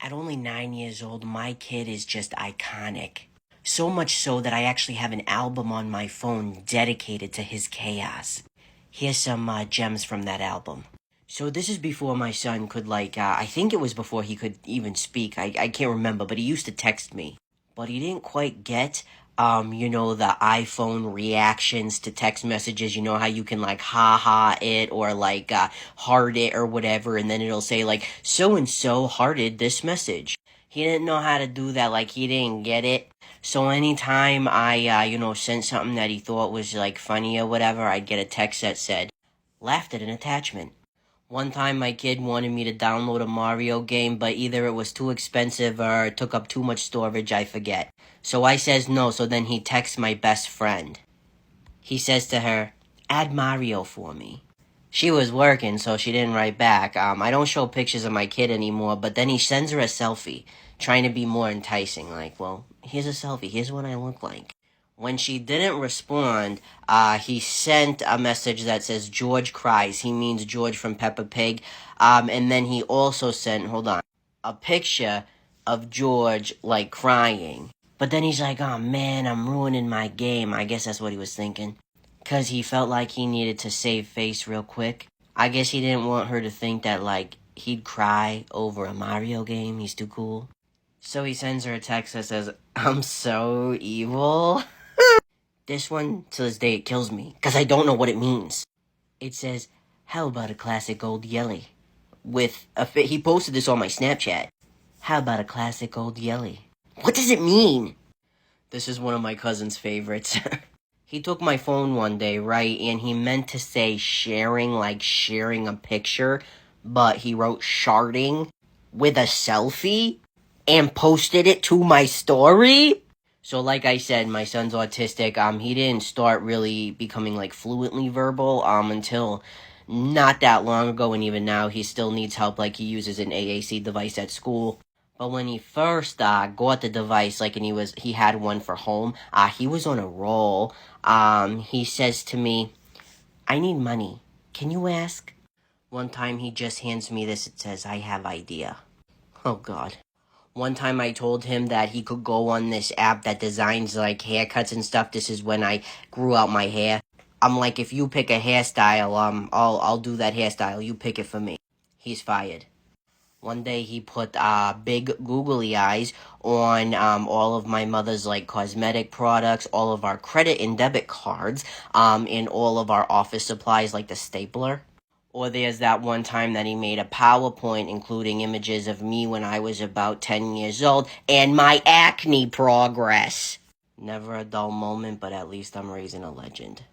At only 9 years old, my kid is just iconic. So much so that I actually have an album on my phone dedicated to his chaos. Here's some gems from that album. So this is before my son could I think it was before he could even speak. I can't remember, but he used to text me. But he didn't quite get, the iPhone reactions to text messages. You know how you can ha it or heart it or whatever, and then it'll say so and so hearted this message. He didn't know how to do that, he didn't get it. So anytime I, sent something that he thought was funny or whatever, I'd get a text that said, laughed at an attachment. One time my kid wanted me to download a Mario game, but either it was too expensive or it took up too much storage, I forget. So I says no, so then he texts my best friend. He says to her, add Mario for me. She was working, so she didn't write back. I don't show pictures of my kid anymore, but then he sends her a selfie, trying to be more enticing. Well, here's a selfie, here's what I look like. When she didn't respond, he sent a message that says George cries. He means George from Peppa Pig. And then he also sent, a picture of George, crying. But then he's like, oh man, I'm ruining my game. I guess that's what he was thinking. 'Cause he felt like he needed to save face real quick. I guess he didn't want her to think that, he'd cry over a Mario game. He's too cool. So he sends her a text that says, I'm so evil. This one, to this day, it kills me, because I don't know what it means. It says, how about a classic old Yelly? He posted this on my Snapchat. How about a classic old Yelly? What does it mean? This is one of my cousin's favorites. He took my phone one day, right, and he meant to say sharing, sharing a picture, but he wrote sharding with a selfie and posted it to my story? So like I said, my son's autistic. He didn't start really becoming fluently verbal until not that long ago, and even now he still needs help. He uses an AAC device at school. But when he first got the device, and he had one for home, he was on a roll. He says to me, I need money. Can you ask? One time he just hands me this. It says, I have idea. Oh God. One time I told him that he could go on this app that designs haircuts and stuff. This is when I grew out my hair. I'm like, if you pick a hairstyle, I'll do that hairstyle. You pick it for me. He's fired. One day he put big googly eyes on all of my mother's cosmetic products, all of our credit and debit cards, and all of our office supplies like the stapler. Or there's that one time that he made a PowerPoint including images of me when I was about 10 years old and my acne progress. Never a dull moment, but at least I'm raising a legend.